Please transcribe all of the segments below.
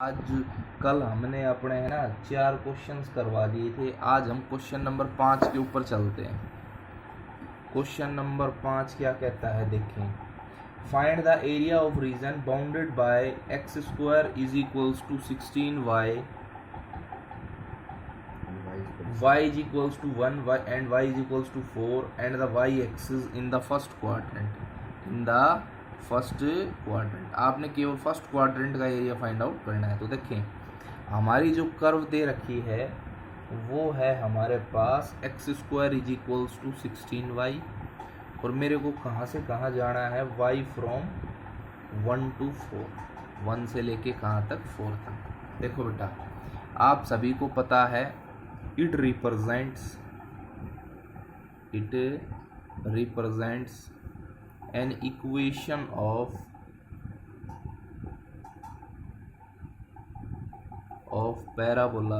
आज कल हमने अपने है ना 4 क्वेश्चंस करवा दिए थे। आज हम क्वेश्चन नंबर 5 के ऊपर चलते हैं। क्वेश्चन नंबर 5 क्या कहता है, देखें। Find the area of region bounded by x square is equals to 16y, y is equals to 1 and y is equals to 4 and the y axis in the first quadrant. आपने केवल first quadrant का area find out करना है। तो देखें, हमारी जो curve दे रखी है वो है हमारे पास x square is equals to 16y, और मेरे को कहाँ से कहाँ जाना है, y फ्रॉम 1 to 4, 1 से लेके कहाँ तक, 4 तक। देखो बेटा, आप सभी को पता है it represents an equation of parabola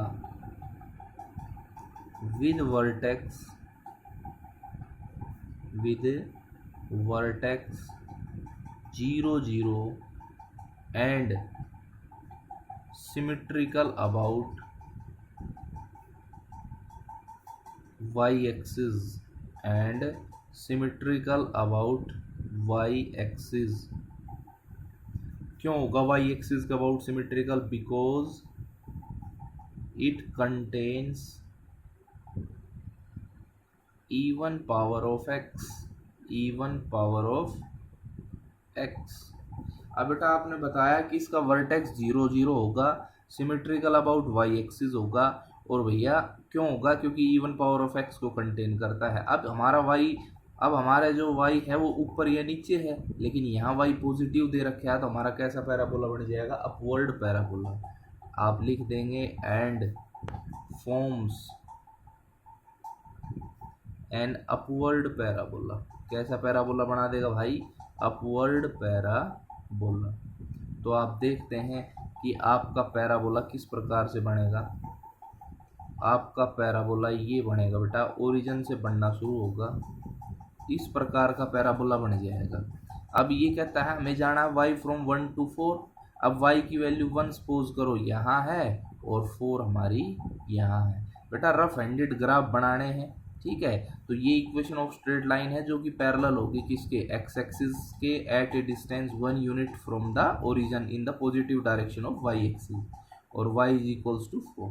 with vertex 0 0 and symmetrical about y-axis and symmetrical about y-axis। क्यों होगा y-axis का about symmetrical? Because it contains even power of x। अब बेटा आपने बताया कि इसका वर्टेक्स 0 0 होगा, सिमेट्रिकल अबाउट वाई एक्सिस होगा, और भैया क्यों होगा? क्योंकि इवन पावर ऑफ एक्स को कंटेन करता है। अब हमारा जो y है वो ऊपर या नीचे है, लेकिन यहाँ y पॉजिटिव दे रखा है, तो हमारा कैसा पैराबोला बन जाएगा? Upward parabola. आप लिख देंगे and forms an upward parabola. कैसा पैराबोला बना देगा भाई? Upward parabola. तो आप देखते हैं कि आपका पैराबोला किस प्रकार से बनेगा। आपका पैराबोला ये बनेगा बेटा, ओरिजिन से बनना शुरू होगा, इस प्रकार का पैराबोला बन जाएगा। अब ये कहता है हमें जाना है y फ्रॉम 1 to 4। अब y की वैल्यू 1 सपोज करो यहाँ है और 4 हमारी यहाँ है। बेटा रफ हैंडेड ग्राफ बनाने हैं, ठीक है। तो ये इक्वेशन ऑफ स्ट्रेट लाइन है जो कि पैरेलल होगी किसके? x एक्सिस के at a distance 1 unit from the origin in the positive direction of y axis, और y इज इक्वल्स टू 4।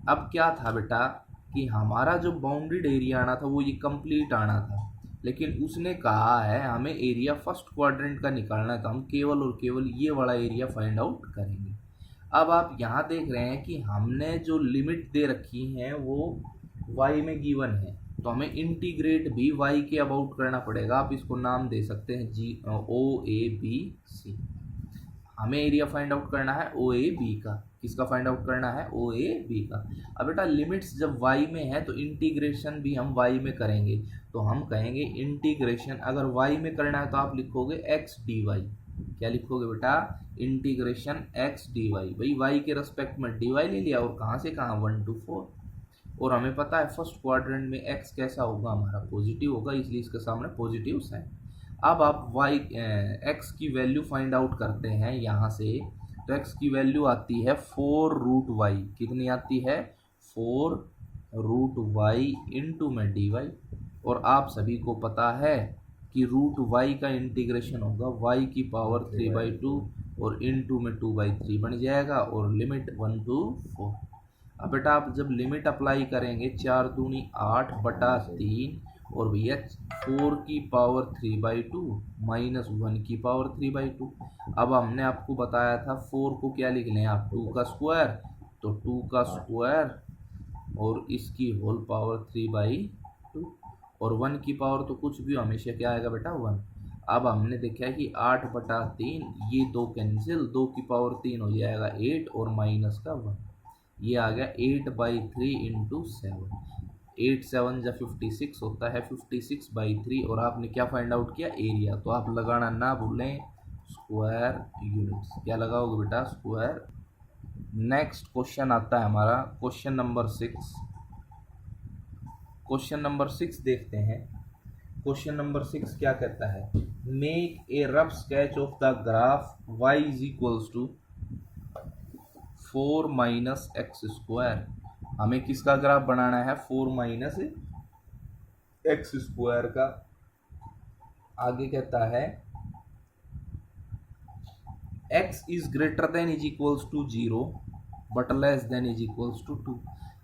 अब क्या था बेटा कि हमारा जो बाउंडेड एरिया आना था वो ये कंप्लीट आना था, लेकिन उसने कहा है हमें एरिया फर्स्ट क्वाड्रेंट का निकालना है, तो हम केवल और केवल ये वाला एरिया फाइंड आउट करेंगे। अब आप यहाँ देख रहे हैं कि हमने जो लिमिट दे रखी हैं वो y में गिवन है, तो हमें इंटीग्रेट भी y के अबाउट करना पड़ेगा। आप इसको नाम दे सकते हैं OABC। हमें एरिया फाइंड आउट करना है OAB का। किसका फाइंड आउट करना है? OAB का। अब बेटा लिमिट्स जब y में है तो इंटीग्रेशन भी हम y में करेंगे, तो हम कहेंगे इंटीग्रेशन अगर y में करना है तो आप लिखोगे x dy। क्या लिखोगे बेटा? Integration x dy। भाई y के रेस्पेक्ट में dy ले लिया, और कहाँ से कहाँ? 1 to 4। और हमें पता है फर्स्ट क्वाड्रेंट में x कैसा होगा? हमारा पॉजिटिव होगा, इसलिए इसके सामने पॉजिटिव साइन। अब आप x की वैल्यू फाइंड आउट करते हैं यहाँ से, तो x की वैल्यू आती है 4√y। कितनी आती है? 4√y इंटू में dy। और आप सभी को पता है कि √y का इंटीग्रेशन होगा y की पावर 3/2 और इंटू में 2/3 बन जाएगा, और लिमिट 1 to 4। अब बेटा आप जब लिमिट अप्लाई करेंगे 4 दूनी 8/3, और भैया 4 की पावर 3/2 माइनस 1 की पावर 3/2। अब हमने आपको बताया था 4 को क्या लिख लें आप? 2 का स्क्वायर, तो 2 का स्क्वायर और इसकी होल पावर 3/2, और 1 की पावर तो कुछ भी हमेशा क्या आएगा बेटा? 1। अब हमने देखा है कि 8/3, ये 2 कैंसिल, 2 की पावर 3 हो जाएगा 8, और माइनस का 1, ये आ गया 8/3 इंटू 7। 8 7 जा 56 होता है, 56/3। और आपने क्या फाइंड आउट किया? एरिया। तो आप लगाना ना भूलें स्क्वायर यूनिट्स। क्या लगाओगे बेटा? स्क्वायर। नेक्स्ट क्वेश्चन आता है हमारा क्वेश्चन नंबर 6। क्वेश्चन नंबर 6 देखते हैं। क्वेश्चन नंबर 6 क्या कहता है? Make a rough sketch of the graph y is equals to 4 minus x square. हमें किसका ग्राफ बनाना है? 4 माइनस एक्स स्क्वायर का। आगे कहता है x is greater than is equals to 0 but less than is equals to 2।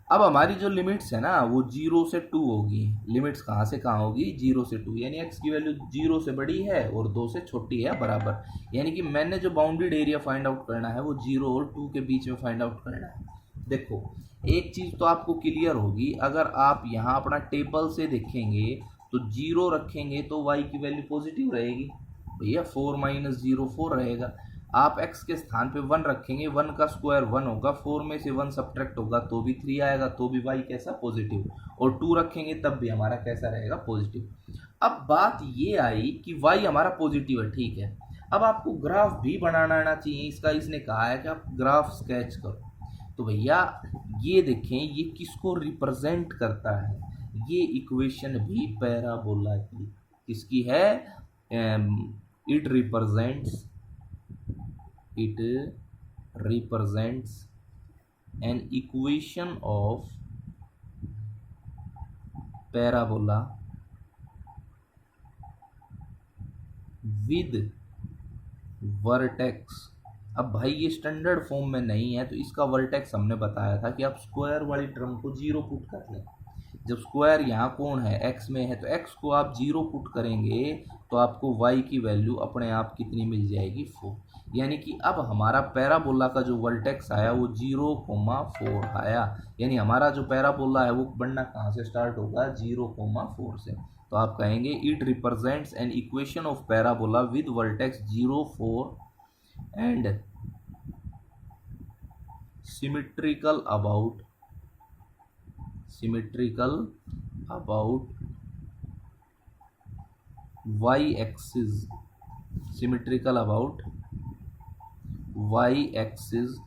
अब हमारी जो लिमिट्स है ना वो 0 से 2 होगी। लिमिट्स कहाँ से कहाँ होगी? 0 से 2, यानी x की वैल्यू 0 से बड़ी है और 2 से छोटी है बराबर। यानी कि मैंने जो बाउंडेड एरिया फाइंड आउट करना है वो 0 और 2 के बीच में फाइंड आउट करना है। देखो एक चीज़ तो आपको क्लियर होगी, अगर आप यहाँ अपना टेबल से देखेंगे तो 0 रखेंगे तो y की वैल्यू पॉजिटिव रहेगी भैया, 4 माइनस 0 4 रहेगा। आप x के स्थान पे 1 रखेंगे, 1 का स्क्वायर 1 होगा, 4 में से 1 सब्ट्रैक्ट होगा तो भी 3 आएगा, तो भी y कैसा? पॉजिटिव। और 2 रखेंगे तब भी हमारा कैसा रहेगा? पॉजिटिव। अब बात ये आई कि y हमारा पॉजिटिव है, ठीक है। अब आपको ग्राफ भी बनाना आना चाहिए इसका। इसने कहा है कि आप ग्राफ स्केच करो। तो भैया ये देखें ये किसको रिप्रेजेंट करता है? ये इक्वेशन भी पैराबोला की किसकी है? It represents an equation of parabola with vertex। अब भाई ये स्टैंडर्ड फॉर्म में नहीं है तो इसका वर्टेक्स हमने बताया था कि आप स्क्वायर वाली टर्म को 0 पुट कर लें। जब स्क्वायर यहाँ कौन है? x में है, तो x को आप 0 पुट करेंगे तो आपको y की वैल्यू अपने आप कितनी मिल जाएगी? 4। यानी कि अब हमारा पैराबोला का जो वर्टेक्स आया वो 0,4 आया। यानी हमारा जो पैराबोला है वो बनना कहाँ से स्टार्ट होगा? 0,4 से। तो आप कहेंगे it represents an equation of parabola with vertex 0, 4 and symmetrical about y-axis, symmetrical about y-axis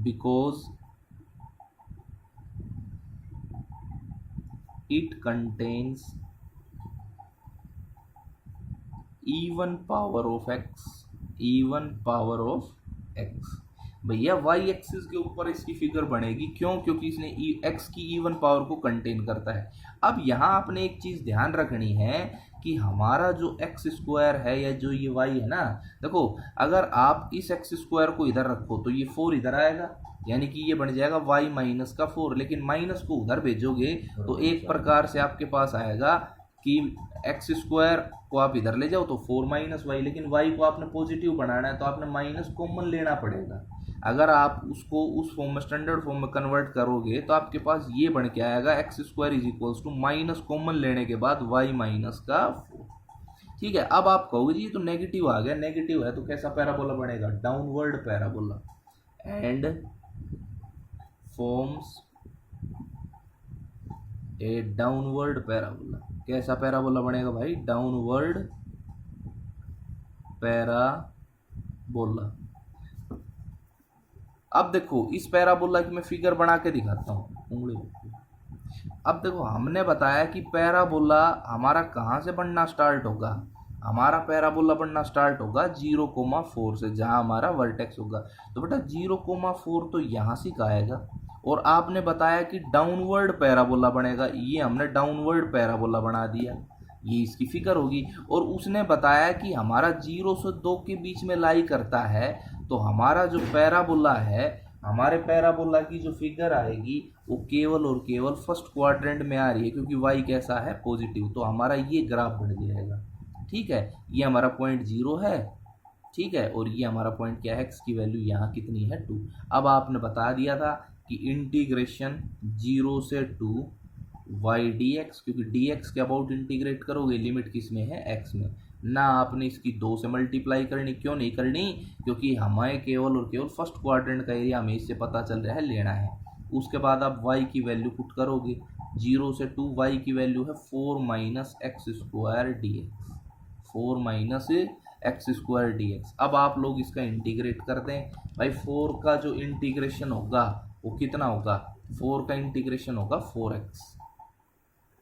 because it contains even power of x। भैया y एक्सिस के ऊपर इसकी फिगर बनेगी, क्यों? क्योंकि इसने x की इवन पावर को कंटेन करता है। अब यहाँ आपने एक चीज़ ध्यान रखनी है कि हमारा जो एक्स स्क्वायर है या जो ये y है ना, देखो अगर आप इस एक्स स्क्वायर को इधर रखो तो ये 4 इधर आएगा, यानी कि ये बन जाएगा y माइनस का 4। लेकिन माइनस को उधर भेजोगे तो एक प्रकार से आपके पास आएगा कि एक्स स्क्वायर को आप इधर ले जाओ तो 4 माइनस वाई, लेकिन वाई को आपने पॉजिटिव बनाना है तो आपने माइनस कॉमन लेना पड़ेगा। अगर आप उसको उस फॉर्म में स्टैंडर्ड फॉर्म में कन्वर्ट करोगे तो आपके पास ये बन के आएगा x square is equals to minus common लेने के बाद वाई माइनस का 4। ठीक है। अब आप कहोगे जी तो नेगेटिव आ गया, नेगेटिव है तो कैसा पैराबोला बनेगा? Downward parabola and forms a downward parabola. कैसा पैराबोला बनेगा भाई? Downward parabola. अब देखो इस पैराबोला की मैं फिगर बना के दिखाता हूँ, उंगली। अब देखो हमने बताया कि पैराबोला हमारा कहाँ से बनना स्टार्ट होगा? हमारा पैराबोला बनना स्टार्ट होगा 0,4 से, जहाँ हमारा वर्टेक्स होगा। तो बेटा 0,4 तो यहाँ से का आएगा, और आपने बताया कि डाउनवर्ड पैराबोला बनेगा, ये हमने डाउनवर्ड पैराबोला बना दिया, ये इसकी फिगर होगी। और उसने बताया कि हमारा 0 से 2 के बीच में लाई करता है, तो हमारा जो पैराबोला है, हमारे पैराबोला की जो फिगर आएगी वो केवल और केवल फर्स्ट क्वाड्रेंट में आ रही है, क्योंकि वाई कैसा है? पॉजिटिव। तो हमारा ये ग्राफ बन जाएगा। ठीक है, ये हमारा पॉइंट 0 है, ठीक है, और ये हमारा पॉइंट क्या है? एक्स की वैल्यू यहाँ कितनी है? 2। अब आपने बता दिया था कि इंटीग्रेशन 0 से 2 वाई डी एक्स, क्योंकि डी एक्स के अबाउट इंटीग्रेट करोगे, लिमिट किस में है? एक्स में। ना आपने इसकी 2 से मल्टीप्लाई करनी, क्यों नहीं करनी? क्योंकि हमें केवल और केवल फर्स्ट क्वाड्रेंट का एरिया हमें इससे पता चल रहा है लेना है। उसके बाद आप y की वैल्यू पुट करोगे, 0 से 2 y की वैल्यू है 4 minus x square D x, 4 minus x square D x. अब आप लोग इसका इंटीग्रेट कर दें भाई। 4 का जो इंटीग्रेशन होगा वो कितना होगा? 4 का इंटीग्रेशन होगा 4x,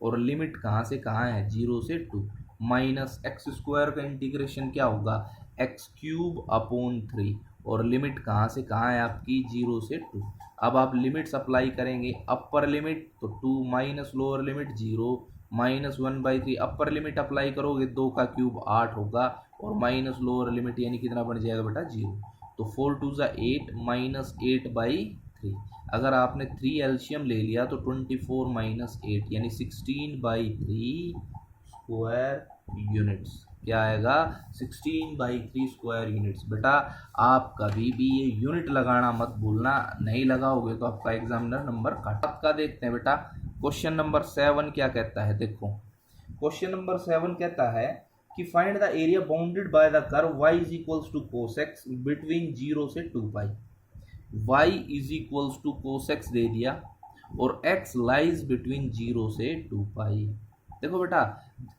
और लिमिट कहाँ से कहाँ है? 0 से 2। माइनस एक्स स्क्वायर का इंटीग्रेशन क्या होगा? x³ अपॉन 3, और लिमिट कहाँ से कहाँ है आपकी 0 से 2। अब आप लिमिट्स अप्लाई करेंगे, अपर लिमिट तो 2 minus lower limit 0 minus 1/3, upper limit apply करोगे 2 का क्यूब 8 होगा और माइनस लोअर लिमिट यानी कितना बन जाएगा बेटा 0। तो 4 2 ज़ा 8 माइनस 8/3। अगर आपने 3 एलसीएम ले लिया तो 24 माइनस 8 यानी 16/3 स्क्वायर यूनिट्स। क्या आएगा 16/3 स्क्वायर यूनिट्स। बेटा आप कभी भी ये यूनिट लगाना मत भूलना, नहीं लगाओगे तो आपका एग्जामिनर नंबर काट। आपका देखते हैं बेटा क्वेश्चन नंबर 7 क्या कहता है। देखो क्वेश्चन नंबर 7 कहता है कि find the area bounded by the curve y is equals to cos x between 0 से 2 pi. y is equals to cos x दे दिया और x लाइज बिटवीन 0 से 2 पाई। देखो बेटा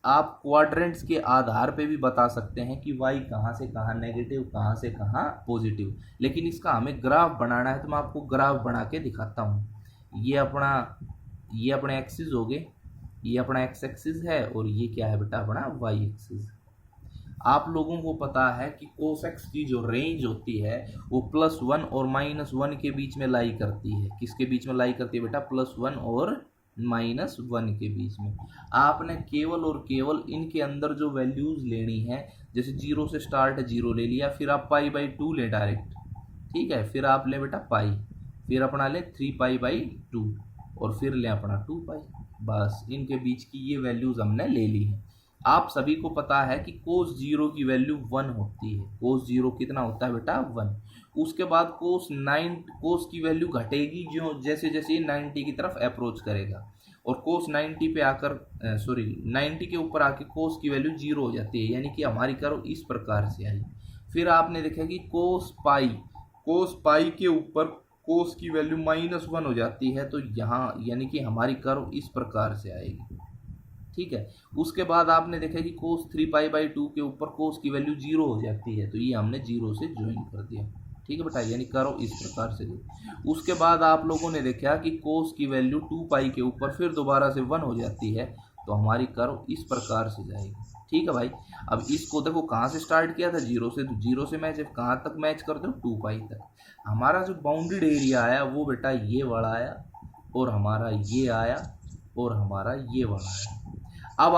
आप क्वाड्रेंट्स के आधार पे भी बता सकते हैं कि y कहाँ से कहाँ नेगेटिव कहाँ से कहाँ पॉजिटिव, लेकिन इसका हमें ग्राफ बनाना है तो मैं आपको ग्राफ बना के दिखाता हूँ। ये अपने एक्सिस हो गए, ये अपना एक्स एक्सिस है और ये क्या है बेटा अपना वाई एक्सिस। आप लोगों को पता है कि कोस एक्स की जो रेंज होती है वो +1 और -1 के बीच में लाई करती है। किसके बीच में लाई करती है बेटा +1 और -1 के बीच में। आपने केवल और केवल इनके अंदर जो वैल्यूज लेनी है, जैसे 0 से स्टार्ट है 0 ले लिया, फिर आप π/2 ले डायरेक्ट, ठीक है, फिर आप ले बेटा पाई, फिर अपना ले 3π/2 और फिर ले अपना 2 पाई। बस इनके बीच की ये वैल्यूज हमने ले ली है। आप सभी को पता है कि cos 0 की वैल्यू 1 होती है। cos 0 कितना होता है बेटा 1। उसके बाद cos की वैल्यू घटेगी जो जैसे जैसे 90 की तरफ अप्रोच करेगा और cos 90 पे आकर 90 के ऊपर आके cos की वैल्यू 0 हो जाती है, यानी कि हमारी कर्व इस प्रकार से आई। फिर आपने देखा कि cos पाई के ऊपर cos की वैल्यू -1 हो जाती है, तो यहाँ यानी कि हमारी कर्व इस प्रकार से आएगी, ठीक है। उसके बाद आपने देखा कि cos 3π/2 के ऊपर cos की वैल्यू 0 हो जाती है, तो ये हमने 0 से ज्वाइन कर दिया, ठीक है बेटा, यानी कर्व इस प्रकार से गई। उसके बाद आप लोगों ने देखा कि cos की वैल्यू 2π के ऊपर फिर दोबारा से 1 हो जाती है, तो हमारी कर्व इस प्रकार से जाएगी, ठीक है भाई। अब इसको देखो कहाँ से स्टार्ट किया था 0 से, तो 0 से मैच कहाँ तक मैच करते हो 2π तक। हमारा जो बाउंडेड एरिया आया वो बेटा ये वाला आया और हमारा ये आया और हमारा ये वाला आया। अब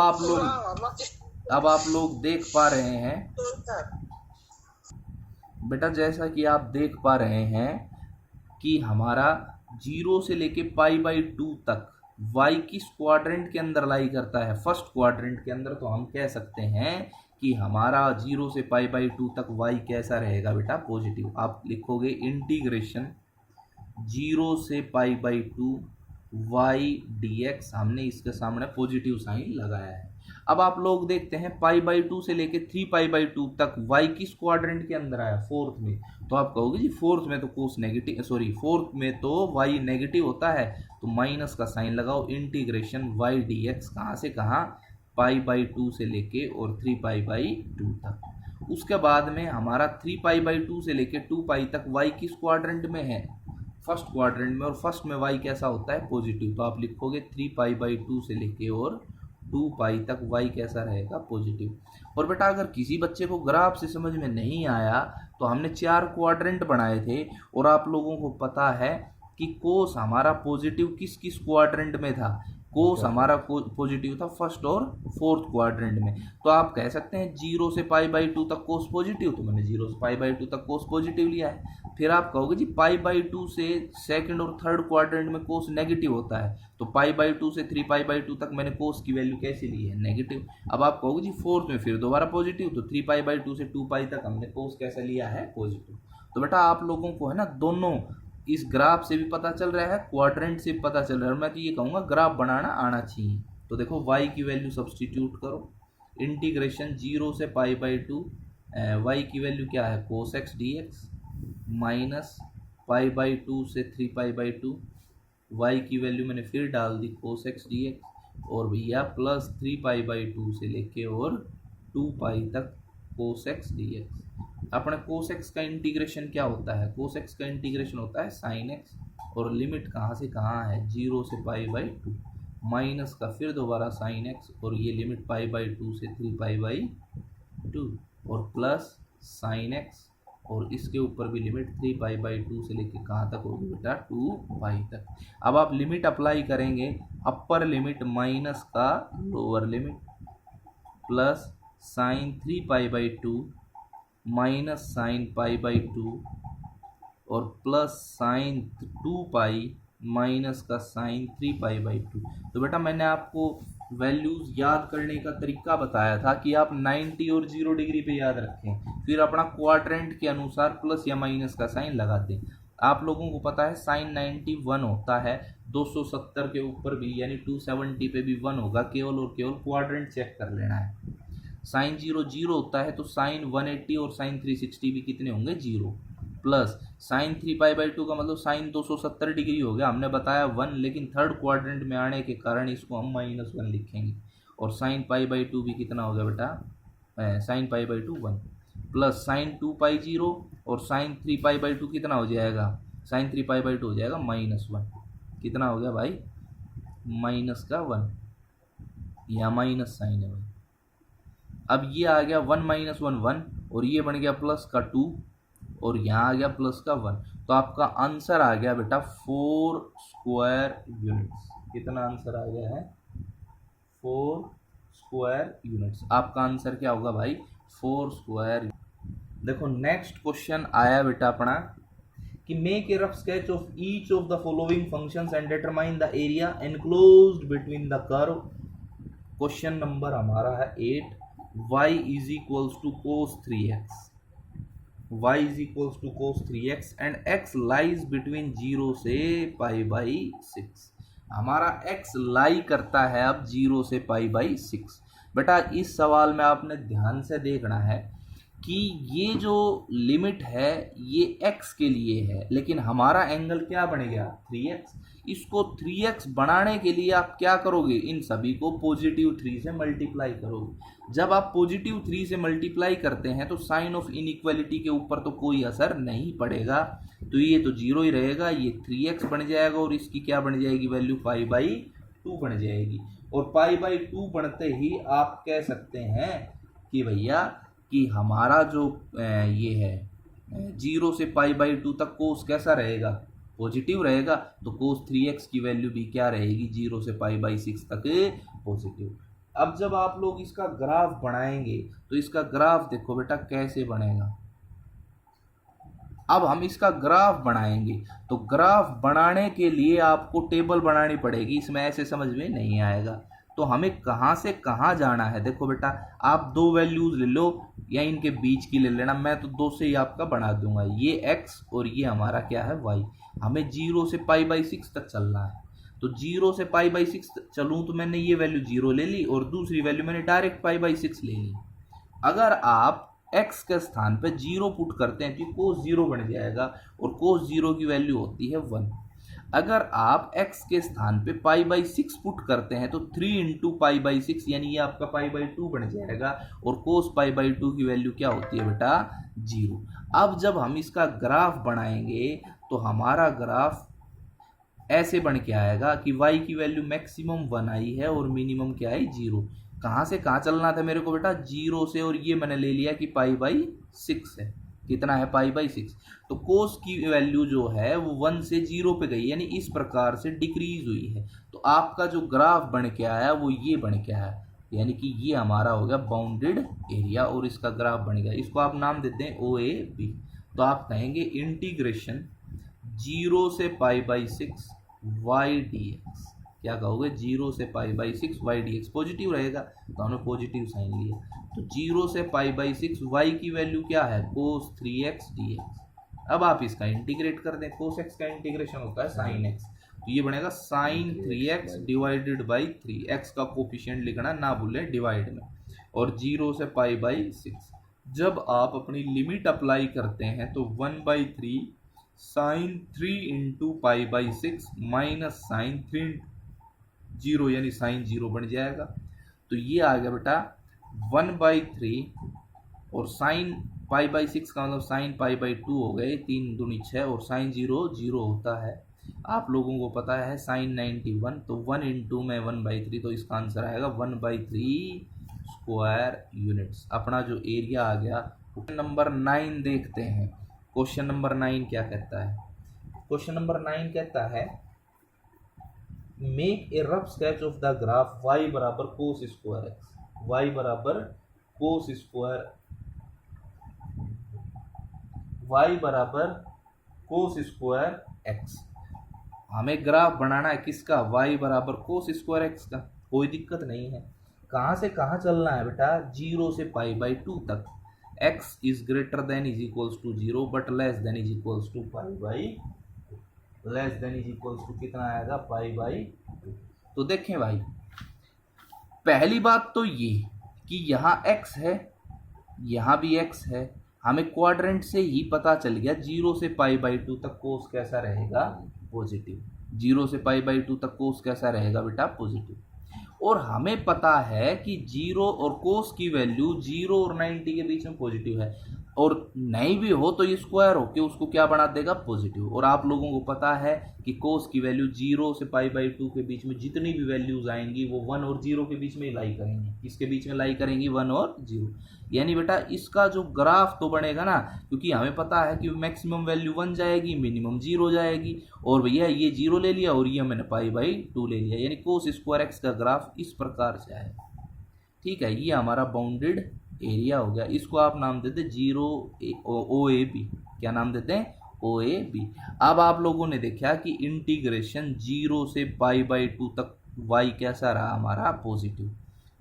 आप लोग देख पा रहे हैं बेटा, जैसा कि आप देख पा रहे हैं कि हमारा 0 से लेके π/2 तक y किस क्वाड्रेंट के अंदर लाई करता है, फर्स्ट क्वाड्रेंट के अंदर। तो हम कह सकते हैं कि हमारा 0 से π/2 तक y कैसा रहेगा बेटा पॉजिटिव। आप लिखोगे इंटीग्रेशन 0 से π/2 y dx, हमने इसके सामने पॉजिटिव साइन लगाया है। अब आप लोग देखते हैं π/2 से लेके 3π/2 तक y किस क्वाड्रेंट के अंदर आया, फोर्थ में। तो आप कहोगे जी फोर्थ में तो फोर्थ में तो y नेगेटिव होता है, तो माइनस का साइन लगाओ। इंटीग्रेशन y dx कहाँ से कहाँ π/2 से लेके और 3π/2 तक। उसके बाद में हमारा 3π/2 से लेके 2π तक y किस क्वाड्रेंट में है, फर्स्ट क्वाड्रेंट में, और फर्स्ट में y कैसा होता है पॉजिटिव। तो आप लिखोगे 3π/2 से लेके और 2π तक y कैसा रहेगा पॉजिटिव। और बेटा अगर किसी बच्चे को ग्राफ से समझ में नहीं आया तो हमने 4 क्वाड्रेंट बनाए थे और आप लोगों को पता है कि कोस हमारा पॉजिटिव किस किस क्वाड्रेंट में था। कोस हमारा पॉजिटिव था फर्स्ट और फोर्थ क्वाड्रेंट में। तो आप कह सकते हैं 0 से π/2 तक कोस पॉजिटिव, तो मैंने 0 से π/2 तक कोस पॉजिटिव लिया है। फिर आप कहोगे जी π/2 से सेकंड और थर्ड क्वाड्रेंट में कोस नेगेटिव होता है, तो π/2 से 3π/2 तक मैंने कोस की वैल्यू कैसे ली है नेगेटिव। अब आप कहोगे जी फोर्थ में फिर दोबारा पॉजिटिव, तो 3π/2 से 2π तक हमने कोस कैसा लिया है पॉजिटिव। तो बेटा आप लोगों को है ना दोनों इस ग्राफ से भी पता चल रहा है, क्वाड्रेंट से भी पता चल रहा है, और मैं तो ये कहूँगा ग्राफ बनाना आना चाहिए। तो देखो y की वैल्यू सब्सटीट्यूट करो, इंटीग्रेशन 0 से π/2 y की वैल्यू क्या है cos x dx माइनस π/2 से 3π/2 y की वैल्यू मैंने फिर डाल दी cos x dx और भैया प्लस 3π/2 से लेके और 2π तक cos x dx। अपने cos x का इंटीग्रेशन क्या होता है, cos x का इंटीग्रेशन होता है sin x और लिमिट कहाँ से कहाँ है 0 से π/2 माइनस का फिर दोबारा sin x और ये लिमिट π/2 से 3π/2 और प्लस sin x और इसके ऊपर भी लिमिट 3π/2 से लेके कहाँ तक होगी बेटा 2π तक। अब आप लिमिट अप्लाई करेंगे, अपर लिमिट माइनस का lower limit plus sine 3π/2 minus sine π/2 और प्लस साइन 2π माइनस का साइन 3π/2। तो बेटा मैंने आपको वैल्यूज याद करने का तरीका बताया था कि आप 90 और 0 डिग्री पे याद रखें, फिर अपना क्वाड्रेंट के अनुसार प्लस या माइनस का साइन लगा दें। आप लोगों को पता है साइन 91 होता है, 270 के ऊपर भी यानी 270 पे भी 1 होगा, केवल और केवल क्वाड्रेंट चेक कर लेना है। साइन 0 0 होता है तो साइन 180 और साइन 360 भी कितने होंगे 0, प्लस साइन 3π/2 का मतलब साइन 270 डिग्री हो गया, हमने बताया 1, लेकिन थर्ड क्वाड्रेंट में आने के कारण इसको हम -1 लिखेंगे। और साइन π/2 भी कितना हो गया बेटा साइन π/2 1, प्लस साइन 2π 0 और साइन 3π/2 कितना हो जाएगा, साइन 3π/2 हो जाएगा -1। कितना हो गया भाई -1, यहाँ माइनस साइन है भाई। अब ये आ गया 1 - 1 1 और ये बन गया प्लस का 2 और यहाँ आ गया प्लस का 1। तो आपका आंसर आ गया बेटा 4 स्क्वायर यूनिट्स। कितना आंसर आ गया है 4 स्क्वायर यूनिट्स। आपका आंसर क्या होगा भाई 4 स्क्वायर। देखो नेक्स्ट क्वेश्चन आया बेटा अपना कि make a rough sketch of each of the following functions and determine the area enclosed between the curve. Question number हमारा है 8। y is equals to cos 3x, y is equals to cos 3x and x lies between 0 से π/6। हमारा x लाई करता है अब 0 से π/6। बेटा इस सवाल में आपने ध्यान से देखना है कि ये जो लिमिट है ये x के लिए है, लेकिन हमारा एंगल क्या बन गया 3x। इसको 3x बनाने के लिए आप क्या करोगे, इन सभी को +3 से मल्टीप्लाई करोगे। जब आप +3 से मल्टीप्लाई करते हैं तो साइन ऑफ इनइक्वालिटी के ऊपर तो कोई असर नहीं पड़ेगा, तो ये तो 0 ही रहेगा, ये 3x बन जाएगा और इसकी क्या बन जाएगी वैल्यू π/2 बन जाएगी। और π/2 बनते ही आप कह सकते हैं कि भैया कि हमारा जो ये है 0 से π/2 तक कोस कैसा रहेगा पॉजिटिव रहेगा, तो कोस 3x की वैल्यू भी क्या रहेगी 0 से π/6 तक पॉजिटिव। अब जब आप लोग इसका ग्राफ बनाएंगे तो इसका ग्राफ देखो बेटा कैसे बनेगा। अब हम इसका ग्राफ बनाएंगे तो ग्राफ बनाने के लिए आपको टेबल बनानी पड़ेगी, इसमें ऐसे समझ में नहीं आएगा। तो हमें कहाँ से कहाँ जाना है, देखो बेटा आप 2 वैल्यूज ले लो या इनके बीच की ले लेना, मैं तो 2 से ही आपका बना दूंगा, ये x और ये हमारा क्या है y। हमें 0 से π/6 तक चलना है, तो 0 से π/6 चलूँ तो मैंने ये वैल्यू 0 ले ली और दूसरी वैल्यू मैंने डायरेक्ट π/6 ले ली। अगर आप x के स्थान पे 0 पुट करते हैं तो कोस 0 बन जाएगा और कोस 0 की वैल्यू होती है 1। अगर आप x के स्थान पे π/6 पुट करते हैं तो 3 × π/6 यानी ये आपका π/2 बन जाएगा और कोस π/2 की वैल्यू क्या होती है बेटा 0। अब जब हम इसका ग्राफ बनाएंगे तो हमारा ग्राफ ऐसे बन के आएगा कि y की वैल्यू मैक्सिमम 1 आई है और मिनिमम क्या आई 0। कहाँ से कहाँ चलना था मेरे को बेटा 0 से, और ये मैंने ले लिया कि π/6 है, कितना है π/6। तो कोस की वैल्यू जो है वो 1 से 0 पे गई, यानी इस प्रकार से डिक्रीज हुई है। तो आपका जो ग्राफ बन के आया वो ये बन के आया, यानी कि ये हमारा हो गया बाउंडेड एरिया और इसका ग्राफ बन गया। इसको आप नाम देते हैं OAB। तो आप कहेंगे इंटीग्रेशन 0 से π/6 y dx। क्या कहोगे 0 से π/6 y dx, पॉजिटिव रहेगा तो हमने पॉजिटिव साइन लिया। तो 0 से π/6 y की वैल्यू क्या है cos 3x dx। अब आप इसका इंटीग्रेट कर दें, cos x का इंटीग्रेशन होता है sin x, तो ये बनेगा sin 3x divided by 3, x का कोफिशिएंट लिखना ना भूलें डिवाइड में, और 0 से π/6। जब आप अपनी लिमिट अप्लाई करते हैं तो 1/3 sin 3 × π/6 माइनस साइन 3 0 यानी साइन 0 बन जाएगा। तो ये आ गया बेटा 1/3 और साइन π/6 का मतलब साइन π/2 हो गए, 3 दूनी 6 और साइन 0 0 होता है। आप लोगों को पता है साइन 91, तो 1 × में 1/3, तो इसका आंसर आएगा 1/3 स्क्वायर यूनिट्स। अपना जो एरिया आ गया। नंबर 9 देखते हैं। क्वेश्चन नंबर 9 क्या कहता है? क्वेश्चन नंबर 9 कहता है make a rough sketch of the graph y बराबर कोस स्क्वायर एक्स, y बराबर कोस स्क्वायर, y बराबर कोस स्क्वायर एक्स। हमें ग्राफ बनाना है किसका? y बराबर कोस स्क्वायर एक्स का। कोई दिक्कत नहीं है। कहाँ से कहाँ चलना है बेटा? 0 से π/2 तक। x is greater than is equals to 0 but less than is equals to less than is equals to कितना आएगा? π/2। तो देखें भाई, पहली बात तो ये कि यहाँ x है, यहाँ भी x है। हमें क्वाड्रेंट से ही पता चल गया 0 से π/2 तक कोस कैसा रहेगा? पॉजिटिव। 0 से π/2 तक कोस कैसा रहेगा बेटा? पॉजिटिव। और हमें पता है कि 0 और कोस की वैल्यू 0 और 90 के बीच में पॉजिटिव है, और नहीं भी हो तो ये स्क्वायर होके उसको क्या बना देगा? पॉजिटिव। और आप लोगों को पता है कि कोस की वैल्यू 0 से π/2 के बीच में जितनी भी वैल्यूज आएंगी वो 1 और 0 के बीच में ही लाई करेंगी। किसके बीच में लाई करेंगी? 1 और 0। यानी बेटा इसका जो ग्राफ तो बनेगा ना, क्योंकि हमें पता है कि मैक्सिमम वैल्यू 1 जाएगी, मिनिमम 0 जाएगी, और भैया ये 0 ले लिया और ये मैंने π/2 ले लिया, यानी कोस स्क्वायर एक्स का ग्राफ इस प्रकार से आएगा। ठीक है, ये हमारा बाउंडेड एरिया हो गया। इसको आप नाम देते 0 OAB। क्या नाम देते हैं? OAB। अब आप लोगों ने देखा कि इंटीग्रेशन 0 से π/2 तक y कैसा रहा? हमारा पॉजिटिव।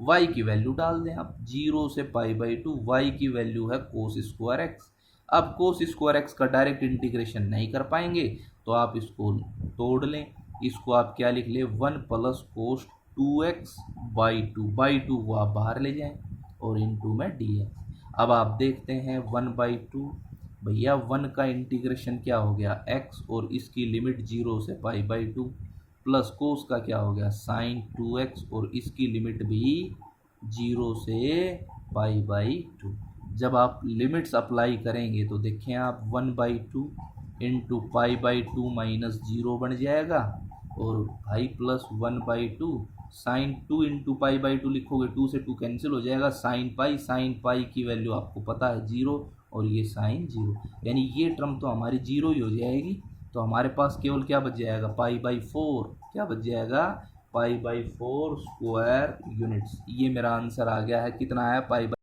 y की वैल्यू डाल दें आप। 0 से π/2 y की वैल्यू है कोस स्क्वायर एक्स। अब कोस स्क्वायर एक्स का डायरेक्ट इंटीग्रेशन नहीं कर पाएंगे तो आप इसको तोड़ लें। इसको आप क्या लिख लें? 1 प्लस कोस 2x/2 को आप बाहर ले जाएं और इनटू में dx। अब आप देखते हैं 1/2, भैया 1 का इंटीग्रेशन क्या हो गया? x, और इसकी लिमिट 0 से π/2, प्लस कोस का क्या हो गया? साइन 2x, और इसकी लिमिट भी 0 से π/2। जब आप लिमिट्स अप्लाई करेंगे तो देखें आप 1/2 इंटू π/2 माइनस 0 बन जाएगा, और भाई प्लस 1/2 साइन 2 इंटू π/2 लिखोगे, 2 से 2 कैंसिल हो जाएगा, साइन पाई की वैल्यू आपको पता है 0, और ये साइन 0, यानी ये टर्म तो हमारी 0 ही हो जाएगी। तो हमारे पास केवल क्या बच जाएगा? π/4। क्या बच जाएगा? π/4 स्क्वायर यूनिट्स। ये मेरा आंसर आ गया है। कितना आया? π/4